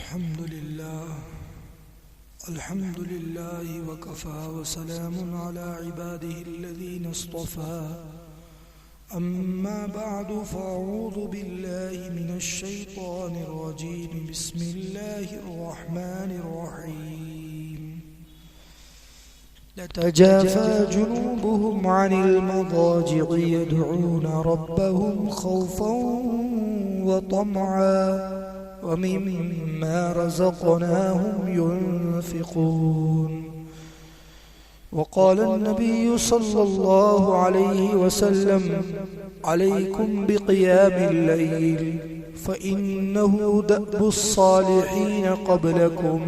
अल्हम्दुलिल्लाह वकफ़ा वसलामुन अला इबादिहिल्लज़ीना इस्तफ़ा अम्मा बअदु फ़अऊज़ु बिल्लाहि मिनश शैतानिर रजीम बिस्मिल्लाहिर रहमानिर रहीम तजाफ़ा जुनूबुहुम अनिल मदाजि'i यदऊना रब्बहुम खौफ़न व तमआ वमिम्मा रज़क़नाहुम युन्फ़िक़ून वक़ाल अन्नबिय्यु सल्लल्लाहु अलैहि वसल्लम अलैकुम बिक़ियामिल लैल फ़इन्नहु दअबुस्सालिहीन क़ब्लकुम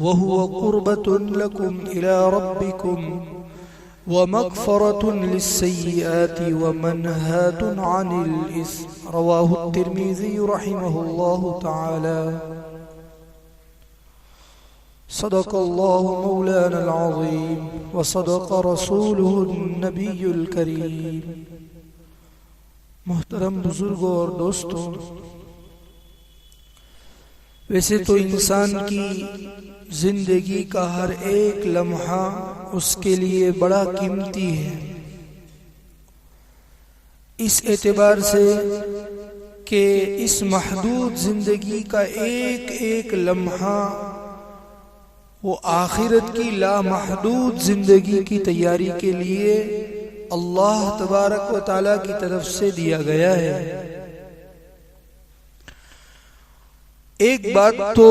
वहुव क़ुर्बतुन लकुम इला रब्बिकुम वमग़फ़रतुन लिस्सय्यिआति वमन्हातुन अनिल इस्म रवाहु तिर्मिज़ी रहिमहुल्लाहु तआला सदक़ल्लाहु मौलानल अज़ीम व सदक़ रसूलुहुन नबियुल करीम। मोहतरम बुजुर्गों और दोस्तों, वैसे तो इंसान की जिंदगी का हर एक लम्हा उसके लिए बड़ा कीमती है, इस एतबार से कि इस महदूद जिंदगी का एक एक लम्हा वो आखिरत की लामहदूद जिंदगी की तैयारी के लिए अल्लाह तबारक व तआला की तरफ से दिया गया है। एक बात तो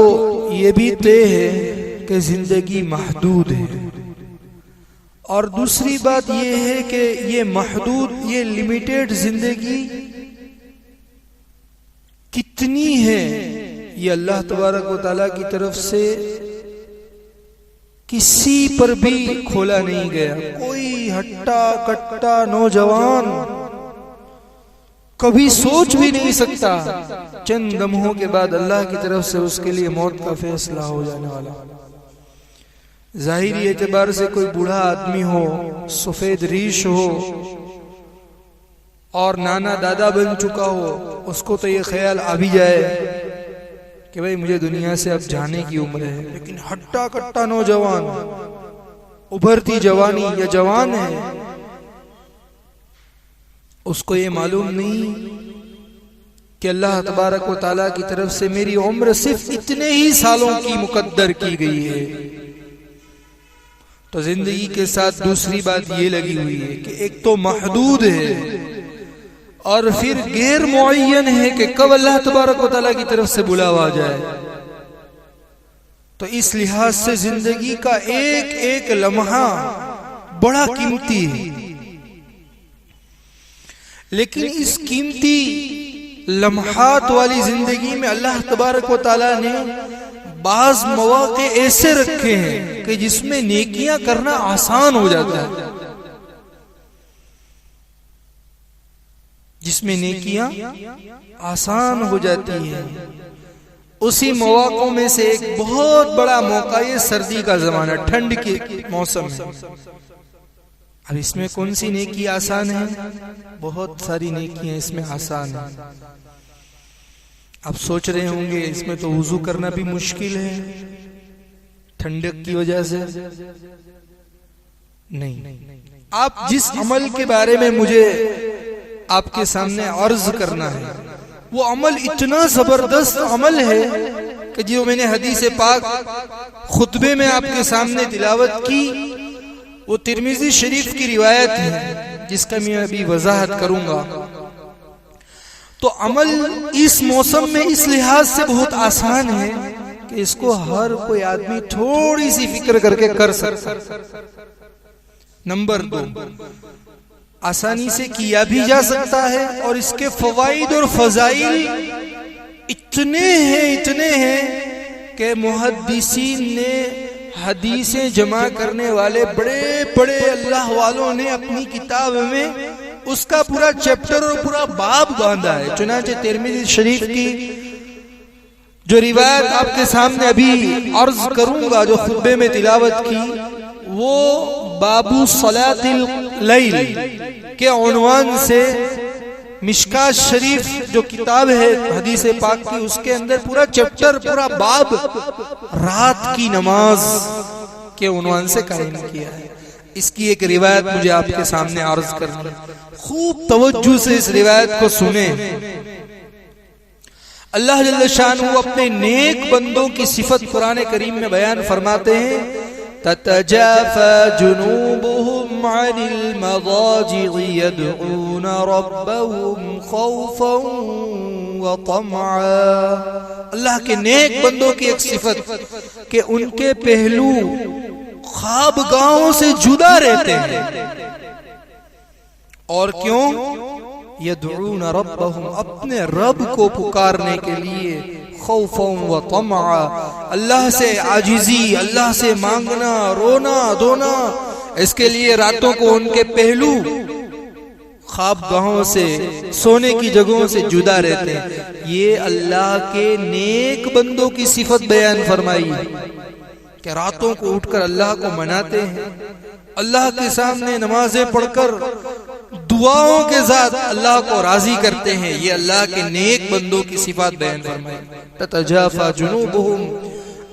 ये भी तय है कि जिंदगी महदूद है, और दूसरी बात ये है कि ये महदूद, ये लिमिटेड जिंदगी कितनी है ये अल्लाह तबारक व तआला की तरफ से किसी पर भी खोला नहीं गया। कोई हट्टा कट्टा नौजवान कभी सोच भी नहीं सकता चंद लम्हों के बाद अल्लाह की तरफ से उसके लिए मौत का फैसला हो जाने वाला। जाहिरी एतबार से कोई बूढ़ा आदमी हो, सफेद रीश हो और नाना दादा बन चुका हो, उसको तो ये ख्याल आ भी जाए कि भाई मुझे दुनिया से अब जाने की उम्र है। लेकिन हट्टा कट्टा नौजवान, उभरती जवानी या जवान है, उसको ये मालूम नहीं कि अल्लाह तबारक व तआला की तरफ से मेरी उम्र सिर्फ इतने ही सालों की मुकद्दर की गई है। तो जिंदगी के साथ दूसरी बात ये लगी हुई है कि एक तो महदूद है और फिर गैर मुअय्यन है कि कब अल्लाह तबारक व तआला की तरफ से बुलावा जाए। तो इस लिहाज से जिंदगी का एक एक लम्हा बड़ा कीमती है। लेकिन इस कीमती लम्हात वाली जिंदगी में अल्लाह तबारक व तआला ने बाज मौके ऐसे रखे हैं कि जिसमें नेकियां करना आसान हो जाता है, जिसमें नेकियां आसान हो जाती हैं। उसी मौकों में से एक बहुत बड़ा मौका ये सर्दी का जमाना, ठंड के मौसम है। अब इसमें कौन सी नेकी आसान है? बहुत सारी नेकियां इसमें आसान है। आप सोच रहे होंगे इसमें तो वुजू करना भी मुश्किल है ठंडक की वजह से। नहीं, आप जिस अमल के बारे में मुझे आपके सामने अर्ज करना है वो अमल इतना जबरदस्त अमल है कि जो मैंने हदीस पाक खुतबे में आपके सामने तिलावत की, वो तिर्मिज़ी शरीफ की रिवायत है जिसका मैं अभी वजाहत करूंगा। तो अमल इस मौसम में इस लिहाज से बहुत आसान है कि इसको हर कोई आदमी थोड़ी सी फिक्र करके कर सकता। नंबर 2, आसानी से किया भी जा सकता है और इसके फवाइद और फजाइल इतने हैं कि मुहद्दिसीन ने, हदीसें जमा करने वाले बड़े बड़े अल्लाह वालों ने अपनी किताब में उसका पूरा चैप्टर और पूरा बाब बांधा है। चुनांचे तिर्मिज़ी शरीफ की जो रिवायत आपके सामने अभी अर्ज करूंगा, जो खुतबे में तिलावत की, वो बाबू सलातिल लैल के उन्वान से मिशकात शरीफ जो किताब है हदीस पाक की, उसके अंदर पूरा चैप्टर, पूरा बाब रात की नमाज के उन्वान से कायम किया है। इसकी एक रिवायत मुझे आपके सामने अर्ज करनी, खूब तवज्जो से इस रिवायत को सुने। अल्लाह जल्ल शानहू अपने नेक बंदों की सिफत कुरान करीम में बयान फरमाते हैं, ततजाफा जुनूबुहुम अनिल मदाजि'i यदऊन रब्बहुम खौफन व तमआ। अल्लाह के नेक बंदों की एक सिफत कि उनके पहलू ख्वाबगाहों से जुदा रहते हैं। और क्यों? यदऊन रब्बहुम, अपने रब को पुकारने के लिए, खौफन व तमआ, अल्लाह से आजिजी, अल्लाह से मांगना, रोना धोना, इसके लिए रातों को उनके पहलू ख्वाबगाहों से, सोने की जगहों से जुदा रहते हैं। ये अल्लाह के नेक बंदों की सिफत बयान फरमाई कि रातों को उठकर अल्लाह को मनाते हैं, अल्लाह के सामने नमाजें पढ़कर दुआओं के साथ अल्लाह को राजी करते हैं। ये अल्लाह के नेक बंदों की सिफात बयान फरमाई। ततजाफा जुनूबुहुम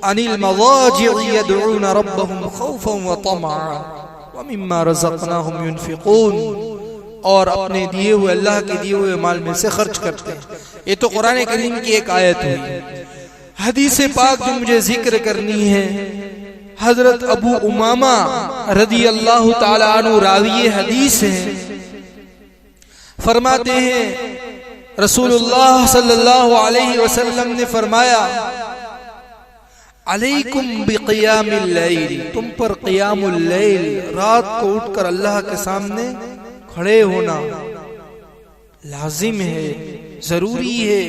अनिल मदाजि'i यदऊन रब्बहुम खौफन व तमआ व मिम्मा रज़क़नाहुम युनफिकून, और अपने दिए हुए, अल्लाह के दिए हुए माल में से खर्च करते हैं। ये तो कुरान करीम की एक आयत हुई। हदीस पाक जो मुझे जिक्र करनी है, हजरत अबू उमामा रदी अल्लाह ताला अन्हु रावी हदीस है, फरमाते हैं रसूलुल्लाह सल्लल्लाहु अलैहि वसल्लम ने फरमाया, अलैकुम बिक़ियामिल लैल, तुम पर क़ियामुल लैल, रात को उठकर अल्लाह के सामने खड़े होना लाजिम है, जरूरी है।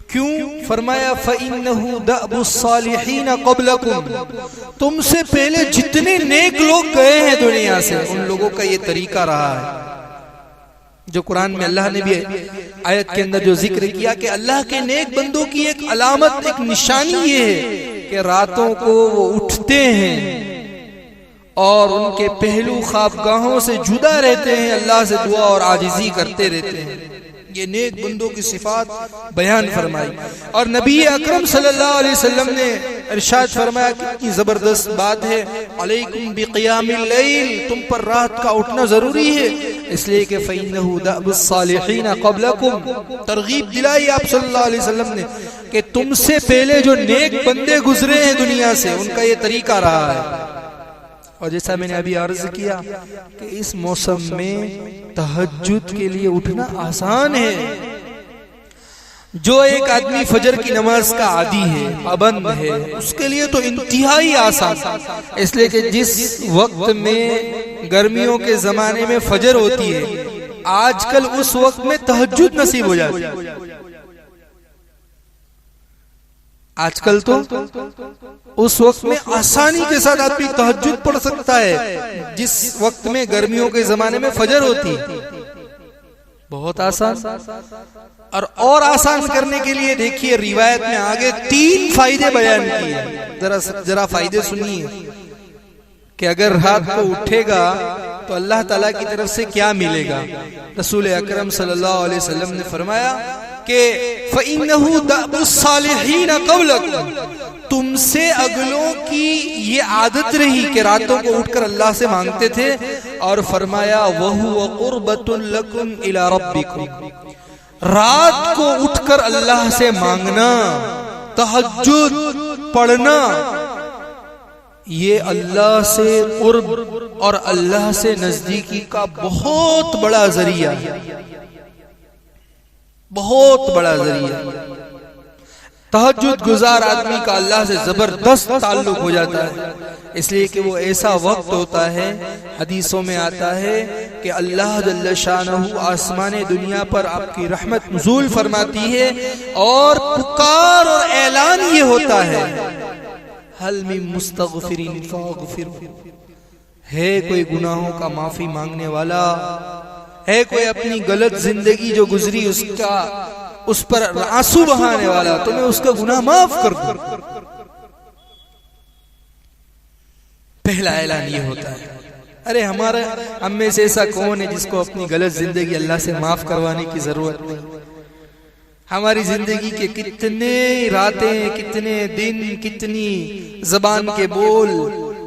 क्यों? फरमाया फ़इन्नहु दअबुस सालिहीन क़ब्लकुम, तुमसे पहले जितने नेक लोग गए हैं दुनिया से, उन लोगों का ये तरीका रहा है। जो कुरान में अल्लाह ने भी आयत के अंदर जो जिक्र किया कि अल्लाह के नेक बंदों की एक अलामत, एक निशानी ये है कि रातों को वो उठते हैं और उनके पहलू ख्वाबगाहों से जुदा रहते हैं, अल्लाह से दुआ और आजिजी करते रहते हैं। ये नेक बंदों की सिफात बयान फरमाई। और नबी अकरम सल्लल्लाहु अलैहि वसल्लम ने इरशाद फरमाया, कितनी जबरदस्त बात है, अलैकुम बिक़ियामिल लैल, तुम पर रात का उठना जरूरी है, इसलिए कि फ़इन्नहु दअबुस सालिहीन क़ब्लकुम, तरगीब दिलाई आप सल्लल्लाहु अलैहि वसल्लम ने कि तुमसे पहले जो नेक बंदे गुजरे हैं दुनिया से, उनका ये तरीका रहा है। और जैसा मैंने अभी अर्ज किया कि इस मौसम में तहज्जुद के लिए उठना आसान है। जो एक आदमी फजर की नमाज का आदी है, पाबंद है, उसके लिए तो इंतहाई आसान, इसलिए कि जिस वक्त में गर्मियों के जमाने में फजर होती है, आजकल उस वक्त में तहज्जुद नसीब हो जाती है। आजकल तो उस वक्त में आसानी के साथ आदमी तहज्जुद पढ़ सकता है, जिस वक्त में गर्मियों के जमाने में फजर होती है। बहुत आसान। और आसान करने के लिए देखिए रिवायत में आगे 3 फायदे बयान किए। जरा फायदे सुनिए कि अगर रात को उठेगा तो अल्लाह ताला की तरफ से क्या मिलेगा। रसूल अकरम सल्लल्लाहु अलैहि वसल्लम ने फरमाया कि फ़इन्नहु दअबुस सालिहीन क़ब्लकुम, तुमसे अगलों की ये आदत रही कि रातों को उठकर अल्लाह से मांगते थे। और फरमाया वहुव क़ुर्बतुन लकुम इला रब्बिकुम, रात को उठकर अल्लाह से मांगना, तहज्जुद पढ़ना, ये अल्लाह से क़ुर्ब और अल्लाह से नजदीकी का बहुत बड़ा जरिया है, बहुत बड़ा जरिया। तहज्जुद गुजार आदमी का अल्लाह से जबरदस्त ताल्लुक हो जाता है, इसलिए कि वो ऐसा वक्त होता है, हदीसों में आता है कि अल्लाह जल्ल शानहू आसमाने दुनिया पर आपकी रहमत नुज़ूल फरमाती है और पुकार और ऐलान ये होता है, हल मिन मुस्तगफिरिन फागफिर, है कोई गुनाहों का माफी मांगने वाला, है कोई अपनी गलत जिंदगी जो गुजरी उसका, उस पर आंसू बहाने वाला, तो मैं उसका गुनाह माफ कर दूं। पहला ऐलान ये होता है। अरे हम में से ऐसा कौन है जिसको अपनी गलत जिंदगी अल्लाह से माफ करवाने की जरूरत नहीं। हमारी जिंदगी के कितने रातें, कितने दिन, कितनी जबान के बोल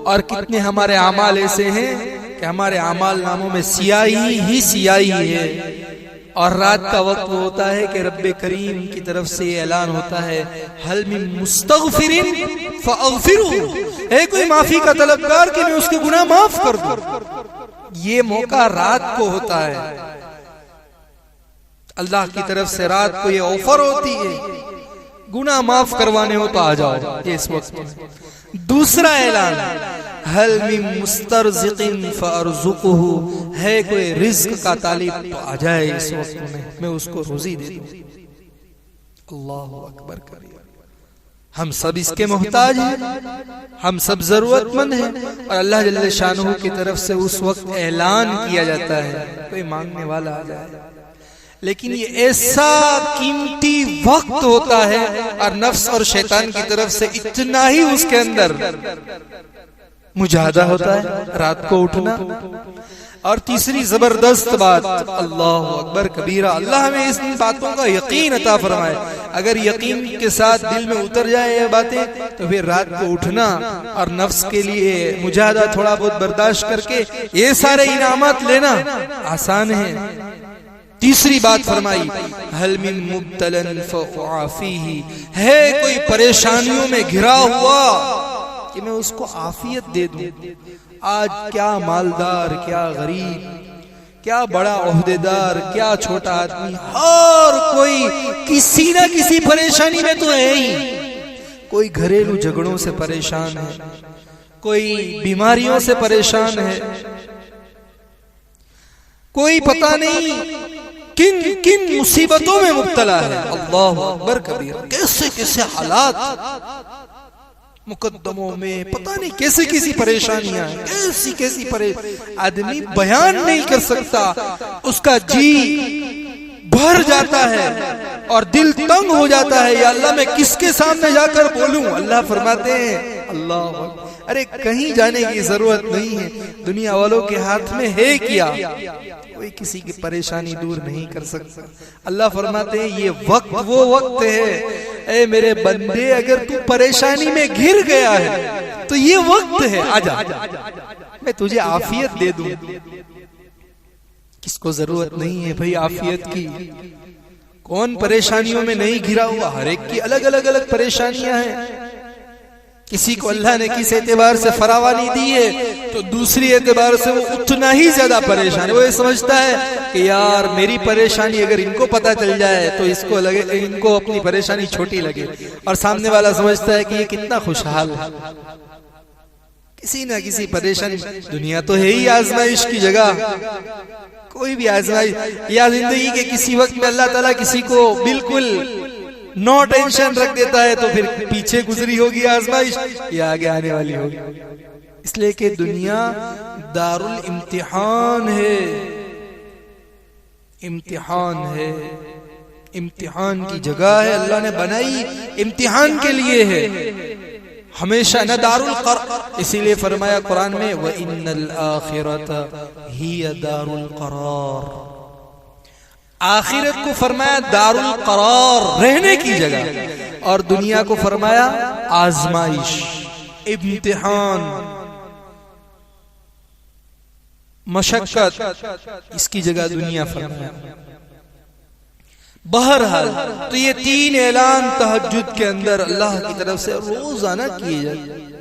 और कितने हमारे अमाल ऐसे हैं कि हमारे अमाल नामों में सियाही ही सियाही है। और रात का वक्त वो होता है कि रब्बे करीम की तरफ से ऐलान होता है, हल मिन मुस्तगफिरिन फअगफिरू, है कोई माफी का तलबगार कि मैं उसके गुनाह माफ कर दूं। ये मौका रात को होता है, अल्लाह की तरफ से रात को ये ऑफर होती है, गुनाह माफ करवाने हो तो आ जाओ ये इस वक्त में। दूसरा ऐलान, हल मिन मुस्तरज़िक़िन फअरज़ुक़हु, है कोई रिज़्क़ का तालिब तो आ जाए इस वक्त में, मैं उसको रोजी दे दूं। अल्लाहु अकबर कबीर। हम सब इसके मोहताज हैं, हम सब जरूरतमंद हैं, और अल्लाह जल्ल शानहू की तरफ से उस वक्त ऐलान किया जाता है कोई मांगने वाला आ जाए। लेकिन ये ऐसा कीमती वक्त होता है और नफ्स और शैतान की तरफ से इतना ही उसके अंदर मुजाहदा होता है रात को उठना। और तीसरी जबरदस्त बात, अल्लाह अकबर कबीरा, अल्लाह हमें इस बातों का यकीन अता फरमाए। अगर यकीन के साथ दिल में उतर जाए ये बातें तो फिर रात को उठना और नफ्स के लिए मुजाहदा थोड़ा बहुत बर्दाश्त करके ये सारे इनामात लेना आसान है। तीसरी बात फरमाई, हल मिन मुब्तलन फअआफीही, है कोई परेशानियों में घिरा हुआ कि मैं उसको आफियत दे दूं। आज क्या मालदार, क्या गरीब, क्या बड़ा ओहदेदार, क्या छोटा आदमी, हर कोई किसी ना किसी परेशानी में तो है ही। कोई घरेलू झगड़ों से परेशान है, कोई बीमारियों से परेशान है, कोई पता नहीं किन किन मुसीबतों में मुब्तला है। अल्लाह अकबर कबीर। कैसे कैसे हालात मुकद्दमों में, पता नहीं कैसे कैसी परेशानियां हैं, कैसी कैसी आदमी बयान नहीं कर सकता, उसका जी भर जाता है और दिल तंग हो जाता है, या अल्लाह मैं किसके सामने जाकर बोलूं। अल्लाह फरमाते हैं, अल्लाह, अरे कहीं जाने की जरूरत नहीं है, दुनिया वालों के हाथ में है क्या, कोई किसी की परेशानी दूर नहीं कर सकता। अल्लाह फरमाते हैं ये वक्त वो वक्त है, ए मेरे बंदे, अगर तू परेशानी में घिर गया है तो ये वक्त है, आजा मैं तुझे आफियत दे दूं। किसको जरूरत नहीं है भाई आफियत की? कौन परेशानियों में नहीं घिरा हुआ? हर एक की अलग अलग अलग परेशानियां हैं। किसी को अल्लाह ने किस एतबार से फरावानी दी है तो दूसरी एतबार से वो उतना ही ज्यादा परेशान है। वो ये समझता है कि यार मेरी परेशानी अगर इनको पता चल जाए तो इसको लगे, इनको अपनी परेशानी छोटी लगे, और सामने वाला समझता है कि ये कितना खुशहाल है। किसी ना किसी परेशानी, दुनिया तो है ही आजमाइश की जगह, कोई भी आजमाइश या जिंदगी के किसी वक्त में अल्लाह ताला किसी को बिल्कुल नो टेंशन रख देता है तो फिर पीछे गुजरी होगी आजमाइश, या आगे आने वाली होगी। इसलिए कि दुनिया दारुल इम्तिहान है, इम्तिहान है, इम्तिहान की जगह है, अल्लाह ने बनाई इम्तिहान के लिए है हमेशा, न दारुल क़रार। इसीलिए फरमाया कुरान में, व इन्नल आखिरता हिय दारुल क़रार, आखिरत को फरमाया दारुल क़रार, रहने की जगह, और दुनिया को फरमाया आजमाइश, इम्तिहान, मशक्कत, इसकी जगह दुनिया फरमाया। बहरहाल तो ये तीन ऐलान तहज्जुद के अंदर अल्लाह की तरफ से रोजाना किए जाते।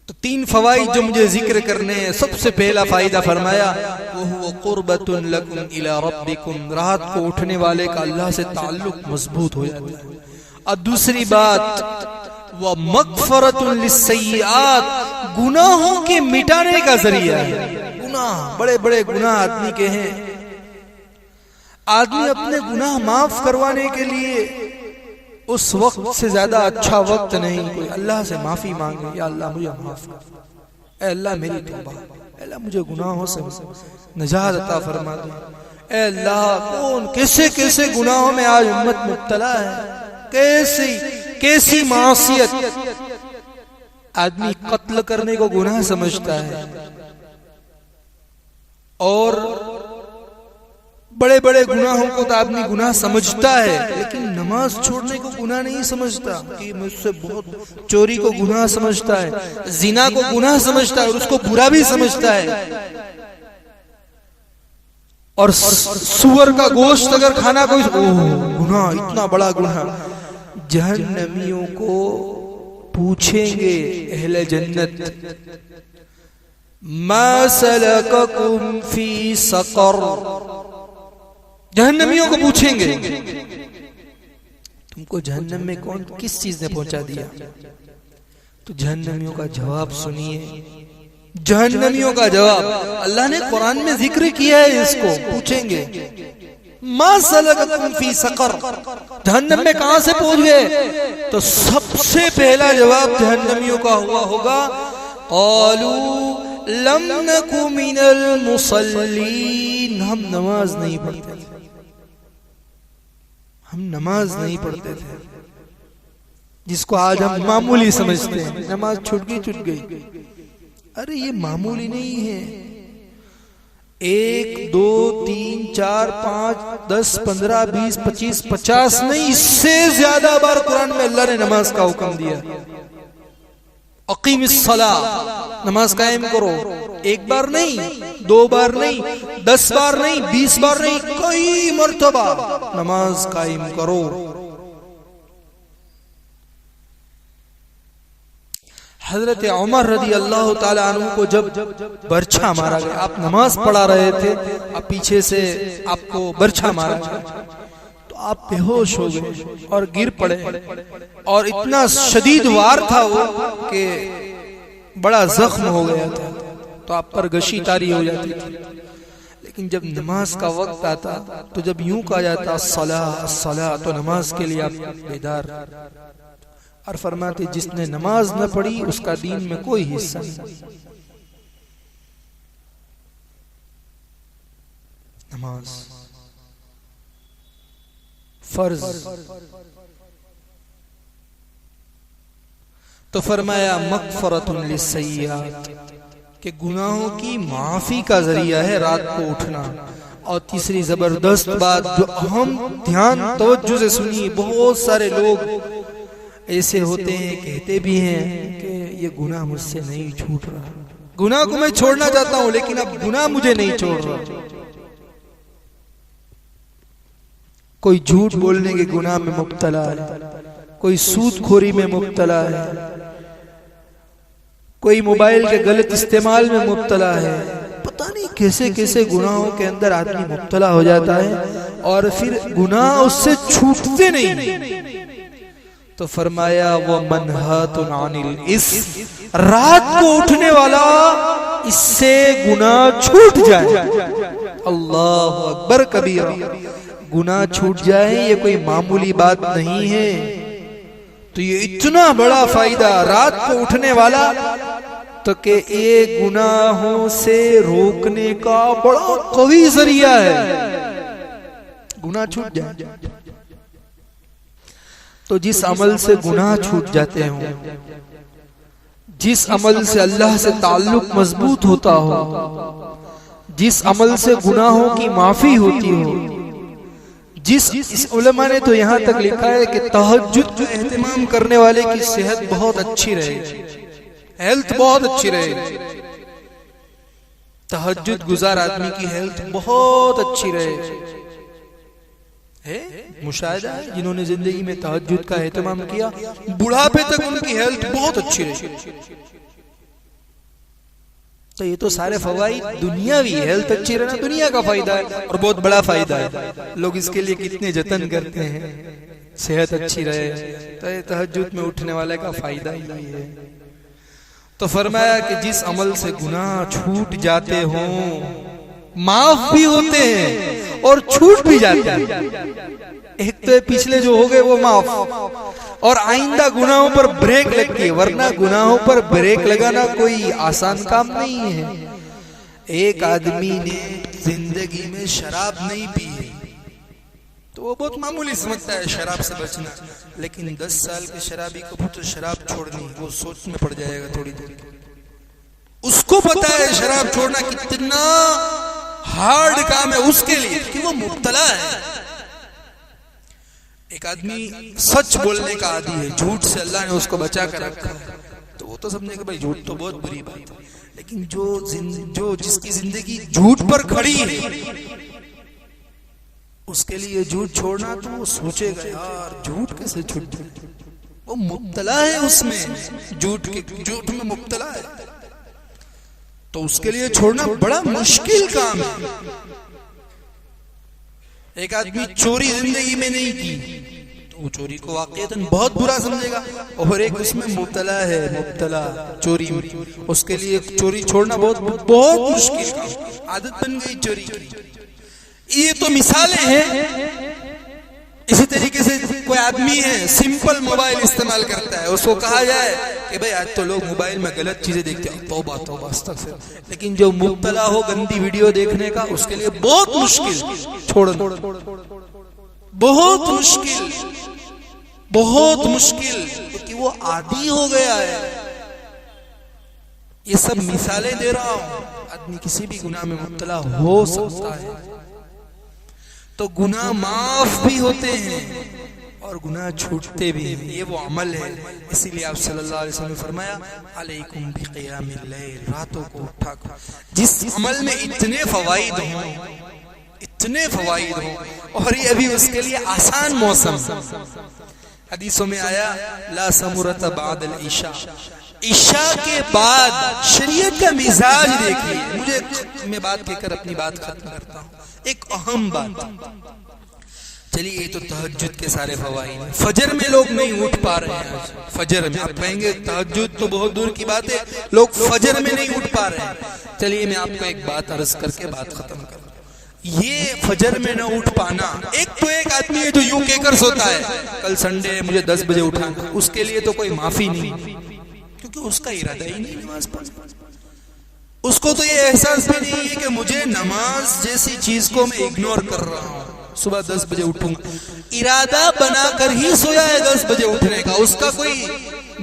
तो तीन फवाइद जो मुझे जिक्र करने हैं, सबसे पहला फायदा फरमाया वो हुआ क़ुर्बतुन लकुम इला रब्बिकुम, रात को उठने वाले का अल्लाह से ताल्लुक मजबूत हो जाता है। और दूसरी बात व मग़फ़िरतुन लिस्सय्यिआत, गुनाहों के मिटाने का जरिया है। गुनाह, बड़े बड़े गुनाह आदमी के हैं, आदमी अपने गुनाह माफ करवाने के लिए उस वक्त से ज्यादा अच्छा वक्त नहीं कोई अल्लाह से माफी मांगे, या अल्लाह मुझे माफ कर, ए अल्लाह मेरी तौबा, अल्लाह मुझे गुनाहों से निजात अता फरमा दे। ए अल्लाह, कौन कैसे कैसे गुनाहों में आज उम्मत मुब्तला है, कैसी कैसी मासियत। आदमी कत्ल करने को गुनाह समझता है, और बड़े बड़े गुनाहों को तो आदमी गुनाह समझता है, लेकिन नमाज छोड़ने को गुनाह नहीं समझता। कि मुझसे बहुत चोरी को गुनाह समझता है, जिना को गुनाह समझता है और उसको बुरा भी समझता है। और सुअर का गोश्त अगर खाना कोई गुनाह, इतना बड़ा गुनाह। जहन्नमियों को पूछेंगे अहले जन्नत, मा सलककुम फी सकर, जहन्नमियों को पूछेंगे तुमको जहन्नम में कौन किस चीज ने पहुंचा दिया। तो जहन्नमियों का जवाब सुनिए, जहन्नमियों का जवाब अल्लाह ने कुरान में जिक्र किया है। इसको पूछेंगे मा सलककुम फी सकर, जहन्नम में कहां से पहुंच गए। तो सबसे पहला जवाब जहन्नमियों का हुआ होगा, क़ालू लम नकु मिनल मुसल्लीन, हम नमाज नहीं पढ़ते थे, हम नमाज नहीं पढ़ते थे। जिसको आज हम मामूली समझते हैं, नमाज छूट गई। अरे ये मामूली नहीं है। 1 2 3 4 5 10 15 20 25 50 नहीं, इससे ज्यादा बार कुरान में अल्लाह ने नमाज का हुक्म दिया। अकीमिस सला, नमाज कायम करो। 1 बार नहीं, 2 बार नहीं, 10 बार नहीं, 20 बार नहीं, कई मर्तबा नमाज कायम करो। हजरत उमर रदी अल्लाह ताला अन्हु को जब बर्छा मारा गया, आप नमाज पढ़ा रहे थे, आप पीछे से आपको बर्छा मारा गया, तो आप बेहोश हो गए और गिर पड़े। और इतना शदीद वार था वो कि बड़ा जख्म हो गया था, तो आप पर गशी तारी हो जाती थी। लेकिन जब नमाज का वक्त आता, तो जब यूं कहा जाता सलाह, तो नमाज के लिए आप बेदार। और फरमाते जिसने नमाज न पढ़ी उसका दीन में कोई हिस्सा नहीं। नमाज फर्ज। तो फरमाया मगफरतुन लिस्सय्यात, कि गुनाहों की माफी का जरिया है रात को उठना। और तीसरी जबरदस्त बात जो अहम ध्यान तवज्जो से सुनिए, बहुत सारे लोग ऐसे होते हैं, कहते भी हैं कि ये गुनाह मुझसे नहीं छूट रहा, गुनाह को मैं छोड़ना चाहता हूं लेकिन अब गुनाह मुझे नहीं छोड़ रहा। कोई झूठ बोलने के गुनाह में मुब्तला है, कोई सूदखोरी में मुब्तला है, कोई मोबाइल के गलत इस्तेमाल में मुब्तला है। पता नहीं कैसे कैसे गुनाहों के अंदर आदमी मुब्तला हो जाता है और फिर गुनाह उससे छूटते नहीं। तो फरमाया वो मनहातुन अनिल इस, रात को उठने वाला इससे गुनाह छूट जाए। अल्लाह अकबर कबीरा, गुनाह छूट जाए ये कोई मामूली बात नहीं है। तो ये इतना बड़ा फायदा रात को उठने वाला, तो के ये गुनाहों से रोकने का बड़ा कवी जरिया है, गुनाह छूट जाए। तो जिस अमल से गुनाह छूट जाते हो, जिस अमल से अल्लाह से ताल्लुक मजबूत होता हो, जिस अमल से गुनाहों की माफी होती हो, इस उलमा ने तो यहाँ तक लिखा है कि तहज्जुद जो एहतिमाम करने वाले की सेहत बहुत अच्छी रहे, हेल्थ बहुत अच्छी रहे। तहज्जुद गुजार आदमी की हेल्थ बहुत अच्छी रहे है। मुशाहिदा है जिन्होंने जिंदगी में तहज्जुद का एहतमाम किया, बुढ़ापे तक उनकी हेल्थ बहुत अच्छी रही। तो ये तो सारे फवाइद दुनियावी, हेल्थ अच्छी रहना दुनिया का फायदा है और बहुत बड़ा फायदा है। लोग इसके लिए कितने जतन करते हैं, सेहत अच्छी रहे। तो ये तहज्जुद में उठने वाले का फायदा ही है। तो फरमाया कि जिस अमल से गुनाह छूट जाते हों, माफ भी होते हैं और छूट भी जाते हैं। एक तो पिछले जो हो गए वो माफ, और आइंदा गुनाहों पर ब्रेक लगती है, वरना गुनाहों पर ब्रेक लगाना कोई आसान काम नहीं है। एक आदमी ने जिंदगी में शराब नहीं पी है तो वो बहुत मामूली समझता है शराब से बचना, लेकिन 10 साल के शराबी को तो शराब छोड़नी, वो सोच में पड़ जाएगा थोड़ी देर। उसको पता है शराब छोड़ना कितना हार्ड काम है उसके लिए कि वो मुब्तला है। एक आदमी सच बोलने का आदी है, झूठ से अल्लाह ने उसको बचा कर रखा है, तो वो तो समझे कि भाई झूठ तो बहुत बुरी बात है। लेकिन जो जिसकी जिंदगी झूठ पर खड़ी है, उसके लिए झूठ छोड़ना, तो वो सोचेगा यार झूठ कैसे छूट जाए, वो मुब्तला है उसमें, झूठ में मुब्तला है, तो उसके लिए छोड़ना बड़ा मुश्किल काम है। एक आदमी चोरी जिंदगी में नहीं की तो वो चोरी को वाकईतन बहुत बुरा समझेगा, और एक उसमें मुब्तला है, मुब्तला चोरी में, उसके लिए चोरी छोड़ना बहुत बहुत मुश्किल काम, आदत बन गई चोरी की। ये तो मिसालें हैं। इसी तरीके से कोई आदमी है सिंपल मोबाइल इस्तेमाल करता है, उसको कहा जाए कि भाई आज तो लोग मोबाइल में गलत चीजें देखते हैं, तौबा तौबा अस्तगफिर, लेकिन जो मुब्तला हो गंदी वीडियो देखने का, उसके लिए बहुत मुश्किल छोड़ना, बहुत मुश्किल, बहुत मुश्किल, क्योंकि वो आदी हो गया है। ये सब मिसालें दे रहा हूं, आदमी किसी भी गुनाह में मुब्तला हो सकता है, तो गुनाह माफ भी होते हैं और गुनाह छूटते भी हैं, ये वो अमल है। इसीलिए आप सल्लल्लाहु अलैहि वसल्लम ने फरमाया अलैकुम बिक़ियामिल लैल, रातों को उठा कर, जिस अमल में इतने फवाइद हों, इतने फवाइद हों, और ये अभी उसके लिए आसान मौसम। हदीसों में आया ला समूरत बादल ईशा, ईशा के बाद शरीयत का मिजाज देखिए। मुझे मैं बात कहकर अपनी बात खत्म करता हूँ, एक अहम बात। चलिए ये तो तहज्जुद के सारे फवाइद, फजर में लोग नहीं उठ पा रहे हैं आज, फजर में आप कहेंगे तहज्जुद तो बहुत दूर की बात है, लोग फजर में नहीं उठ पा रहे हैं। चलिए मैं आपको एक बात अर्ज करके बात खत्म करूं। ये फजर में न उठ पाना, एक आदमी है जो यूं कहकर सोता है कल संडे मुझे 10 बजे उठाना, उसके लिए तो कोई माफी नहीं, क्योंकि उसका इरादा ही नहीं नमाज पढ़ने, उसको तो ये एहसास भी नहीं है कि मुझे नमाज जैसी चीज को मैं इग्नोर कर रहा हूँ, सुबह 10 बजे उठूंगा, इरादा बनाकर ही सोया है 10 बजे उठने का, उसका कोई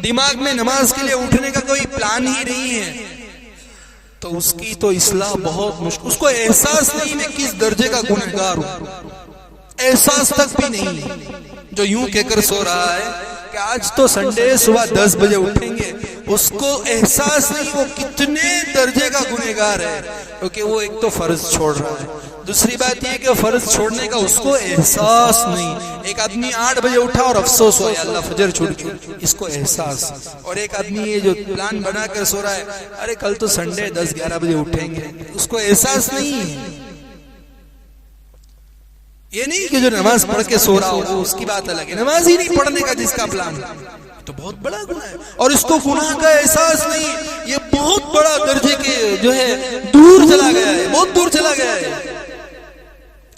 दिमाग में नमाज के लिए उठने का कोई प्लान ही नहीं है, तो उसकी तो इस्लाह बहुत मुश्किल। उसको एहसास नहीं मैं किस दर्जे का गुनहगार हूं, एहसास तक भी नहीं। जो यूं कहकर सो रहा है कि आज तो संडे सुबह 10 बजे उठेंगे, उसको एहसास नहीं वो कितने दर्जे का गुनहगार है, क्योंकि वो एक तो फर्ज छोड़ रहा है, दूसरी बात यह कि फर्ज छोड़ने का उसको एहसास नहीं। एक आदमी 8 बजे उठा और अफसोस हो अल्लाह फजर छूट गई, इसको एहसास। और एक आदमी ये जो प्लान बना कर सो रहा है अरे कल तो संडे 10-11 बजे उठेंगे, उसको एहसास नहीं है। ये नहीं कि जो नमाज पढ़ के सो रहा हो उसकी बात अलग है, नमाज ही नहीं पढ़ने का जिसका प्लान तो बहुत बड़ा गुनाह है, और इसको गुनाह का एहसास नहीं, ये बहुत बड़ा दर्जे के जो है दूर चला गया है, बहुत दूर चला गया है।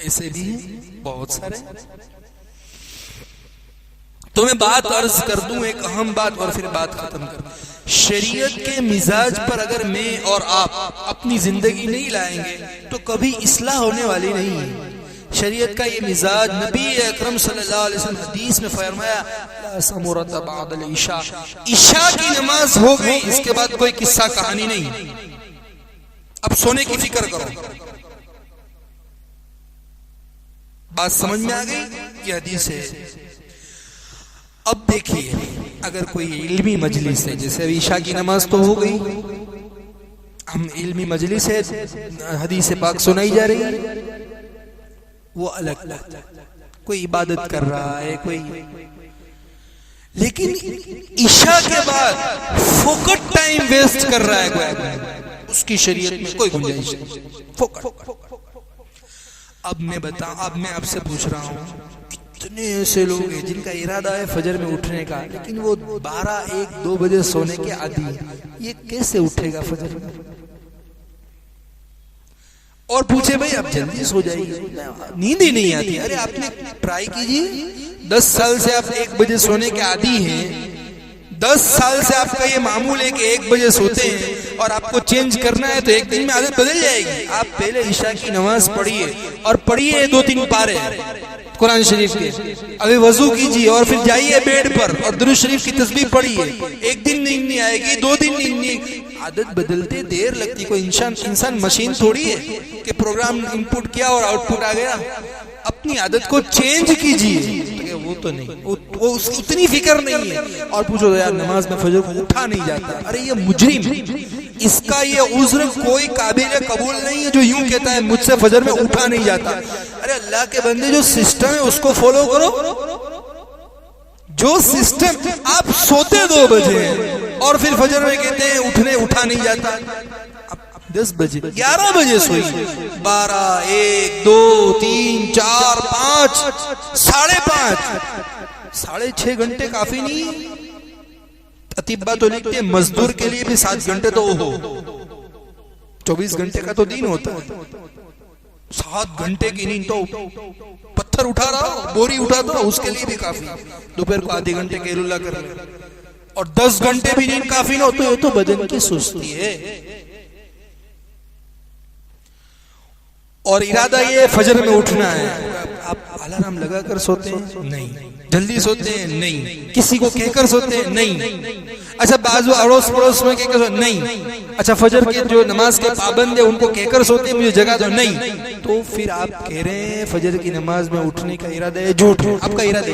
ऐसे भी बहुत सारे। तो मैं बात अर्ज कर दूं एक अहम बात और फिर बात खत्म कर। शरीयत के मिजाज पर अगर मैं और आप अपनी जिंदगी नहीं लाएंगे तो कभी इस्लाह होने वाली नहीं है। शरीयत का ये मिजाज नबी अकरम सल्लल्लाहु अलैहि वसल्लम हदीस में फरमाया ला समूरत बादल ईशा, ईशा की नमाज हो गई इसके बाद कोई किस्सा कहानी नहीं, अब सोने की फिक्र करो। बात समझ में आ गई? ये हदीस है। अब देखिए अगर कोई इल्मी मजलिस है, जैसे अभी ईशा की नमाज तो हो गई, हम इल्मी मजलिस है, हदीस पाक सुनाई जा रही है, वो अलग कोई इबादत कर रहा है कोई, लेकिन ईशा के बाद फोकट टाइम वेस्ट कर रहा है कोई, उसकी शरीयत में कोई गुंजाइश नहीं, फोकट। अब मैं आपसे पूछ रहा हूँ कितने ऐसे लोग हैं जिनका इरादा है फजर में उठने का, लेकिन वो 12, 1, 2 बजे सोने के आदी है, ये कैसे उठेगा फजर में? और पूछे भाई आप जल्दी सो जाइए, नींद ही नहीं आती। अरे आपने ट्राई कीजिए, 10 साल से आप 1 बजे सोने के आदी हैं, 10 साल से आपका ये मामूल है कि 1 बजे सोते हैं, और आपको चेंज करना है तो एक दिन में आदत बदल जाएगी। आप पहले ईशा की नमाज पढ़िए और पढ़िए 2-3 पारे, कुरान शरीफ के, अभी वजू कीजिए और फिर जाइए बेड पर और दुरूद शरीफ की तस्बीह पढ़िए। एक दिन नींद नहीं आएगी, 2 दिन नींद नहीं, आदत बदलते देर लगती। कोई इंसान मशीन थोड़ी है कि प्रोग्राम इनपुट किया और आउटपुट आ गया। अपनी आदत को चेंज कीजिए। वो तो नहीं, वो उतनी फिक्र नहीं है। और पूछो यार नमाज में फजर को उठा नहीं जाता, अरे ये मुजरिम, इसका ये उज्र कोई काबिल कबूल नहीं है जो यूं कहता है मुझसे फजर में उठा नहीं जाता। अरे अल्लाह के बंदे, जो सिस्टम है उसको फॉलो करो। जो सिस्टम, आप सोते 2 बजे और फिर फजर में कहते हैं उठा नहीं जाता। 10 बजे 11 बजे सोई, 12, 1, 2, 3, 4, 5, 5:30, 6.5 घंटे काफी नहीं। अतिब्बा तो लिखते हैं मजदूर के लिए भी 7 घंटे तो हो, 24 घंटे का तो दिन होता है। 7 घंटे की नींद तो पत्थर उठा रहा, बोरी उठा रहा, उसके लिए भी काफी। दोपहर को आधे घंटे केलुल्ला कर ले और 10 घंटे भी नींद काफी ना हो तो ये तो बदन की सुस्ती है। और इरादा ये फजर में उठना है। आप अलार्म लगा कर सोते हैं? नहीं। जल्दी सोते हैं? नहीं। किसी को कहकर सोते हैं? नहीं। अच्छा बाजू अड़ोस पड़ोस में कहकर नहीं। अच्छा फजर के जो नमाज के पाबंद है उनको कहकर सोते हैं मुझे जगा दो? नहीं। तो फिर आप कह रहे हैं फजर की नमाज में उठने का इरादा है, झूठ है आपका इरादे।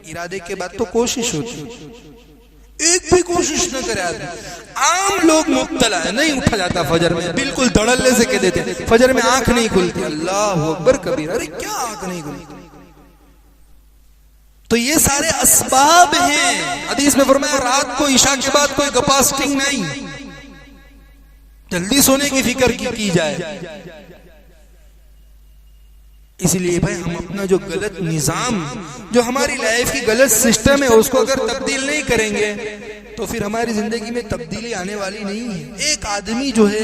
इरादे के बाद तो कोशिश होती, एक भी कोशिश न करे आदमी। आम लोग मुब्तला है, नहीं उठा जाता फजर में, बिल्कुल धड़ल्ले से कह देते फजर में आंख नहीं खुलती। अल्लाह अकबर कबीर, अरे क्या आंख नहीं खुलती? तो ये सारे असबाब हैं। हदीस में फरमाया रात को ईशा के बाद कोई गपास्टिंग नहीं, जल्दी सोने की फिक्र की जाए। इसलिए भाई हम अपना जो गलत निजाम, जो हमारी लाइफ की गलत सिस्टम है, उसको अगर तब्दील नहीं करेंगे तो फिर हमारी जिंदगी में तब्दीली आने वाली नहीं है। एक आदमी जो है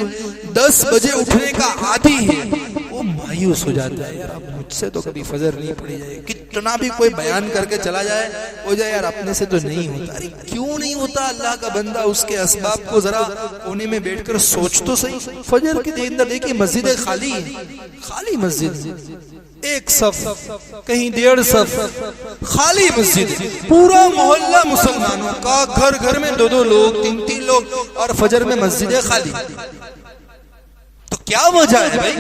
10 बजे उठने का आदी है, वो मायूस हो जाता है, यार अब मुझसे तो कभी फजर नहीं पड़ी जाए। कितना भी कोई बयान करके चला जाए हो जाए, यार अपने से तो नहीं होता। अरे क्यों नहीं होता? अल्लाह का बंदा उसके असबाब को जरा कोने में बैठकर सोच तो सही। फजर के अंदर देखिए मस्जिद खाली है, खाली मस्जिद, एक सफ, कहीं 1.5 सफ, खाली मस्जिद, पूरा मोहल्ला मुसलमानों का, घर घर में 2-2 लोग, 3-3 लोग, और फजर में मस्जिद खाली। तो क्या वजह है भाई?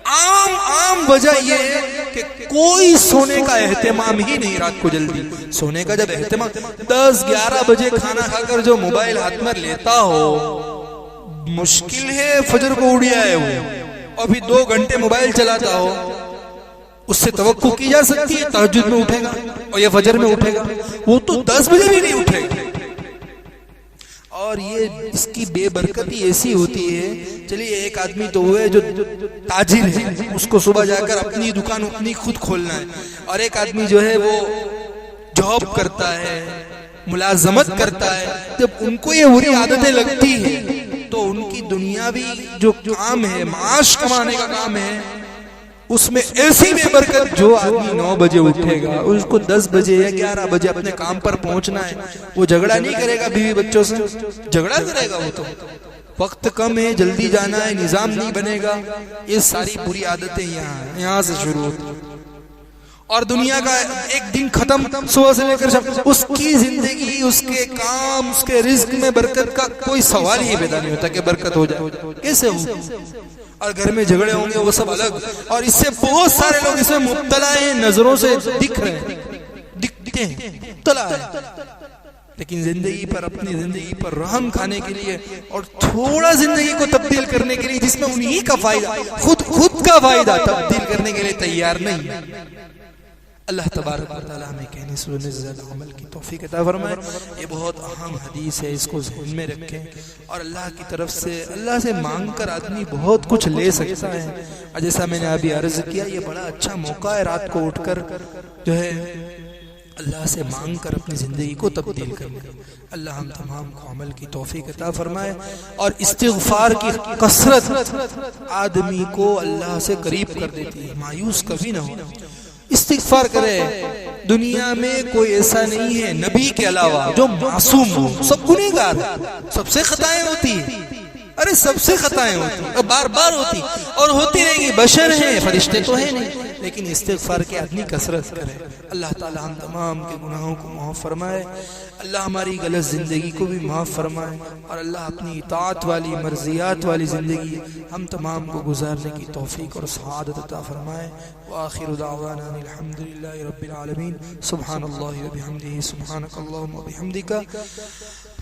आम वजह ये है कि कोई सोने का एहतमाम ही नहीं। रात को जल्दी सोने का जब एहतमाम, 10-11 बजे खाना खाकर जो मोबाइल हाथ में लेता हो, मुश्किल है फजर को उड़ आए हो, और फिर 2 घंटे मोबाइल चलाता हो, उससे तवक्को की जा सकती है तहज्जुद में उठेगा और ये फजर में उठेगा? वो तो 10 बजे भी नहीं उठेगा। और ये इसकी बेबरकती ऐसी होती है। चलिए एक आदमी तो हुए जो ताजिर है, उसको सुबह जाकर अपनी दुकान अपनी खुद खोलना है, और एक आदमी जो है वो जॉब करता है, मुलाजमत करता है। जब उनको ये बुरी आदतें लगती है तो उनकी दुनियावी जो काम है, माश कमाने का काम है, उसमें ऐसी बेबरकत। जो आदमी 9 बजे उठेगा, उसको 10 बजे या 11 बजे अपने काम पर पहुंचना है, वो झगड़ा नहीं करेगा बीवी बच्चों से, झगड़ा करेगा। वो तो वक्त कम है, जल्दी जाना है, निजाम नहीं बनेगा। ये सारी बुरी आदतें यहाँ से शुरू होती। और दुनिया का एक दिन खत्म, सुबह से लेकर शाम, उसकी जिंदगी, उसके काम, उसके रिस्क में बरकत का कोई सवाल ही पैदा नहीं होता कि बरकत हो जाए, कैसे हो? और घर में झगड़े होंगे वो सब अलग। और इससे बहुत सारे लोग इसमें मुब्तला हैं, नजरों से दिख रहे हैं, दिखते हैं, मुब्तला है। लेकिन जिंदगी पर, अपनी जिंदगी पर रहम खाने के लिए और थोड़ा जिंदगी को तब्दील करने के लिए, जिसमें उन्हीं का फायदा, खुद का फायदा तब्दील करने के लिए तैयार नहीं। अल्लाह तबारक व तआला हमें कहने सुनने से ज्यादा अमल की तौफीक अता फरमाए। ये बहुत अहम हदीस है, इसको ज़हन में रखें। और अल्लाह की तरफ से, अल्लाह से मांग कर आदमी बहुत कुछ ले सकता है। और जैसा मैंने अभी अर्ज किया, ये बड़ा अच्छा मौका है रात को उठकर जो है अल्लाह से मांग कर अपनी जिंदगी को तब्दील करने का। अल्लाह हम तमाम को अमल की तौफीक अता फरमाए। और इस्तिग़फ़ार की कसरत आदमी को अल्लाह से करीब कर देती है, मायूस कभी ना हो। इस्तिग़फ़ार करे। दुनिया में कोई ऐसा नहीं है नबी के अलावा जो मासूम हो। सब गुनहगार, सबसे खताएं होती है, अरे सबसे खताएं होती, बार बार होती और होती रहेंगी। बशर हैं, फरिश्ते तो है नहीं, लेकिन इस्तिग़फ़ार के आदमी कसरत करे। अल्लाह ताला हम तमाम के गुनाहों को माफ़ फरमाए, अल्लाह हमारी गलत ज़िंदगी को भी माफ़ फरमाए और अल्लाह अपनी इताअत वाली मर्ज़ियात वाली ज़िंदगी हम तमाम को गुजारने की तौफ़ीक़ और सआदत अता फरमाए। व आखिरु दावाना अनिल हम्दुलिल्लाहि रब्बिल आलमीन। सुब्हानल्लाहि व बिहम्दिही सुब्हानकल्लाहुम्मा व बिहम्दिका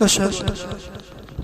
नशहदु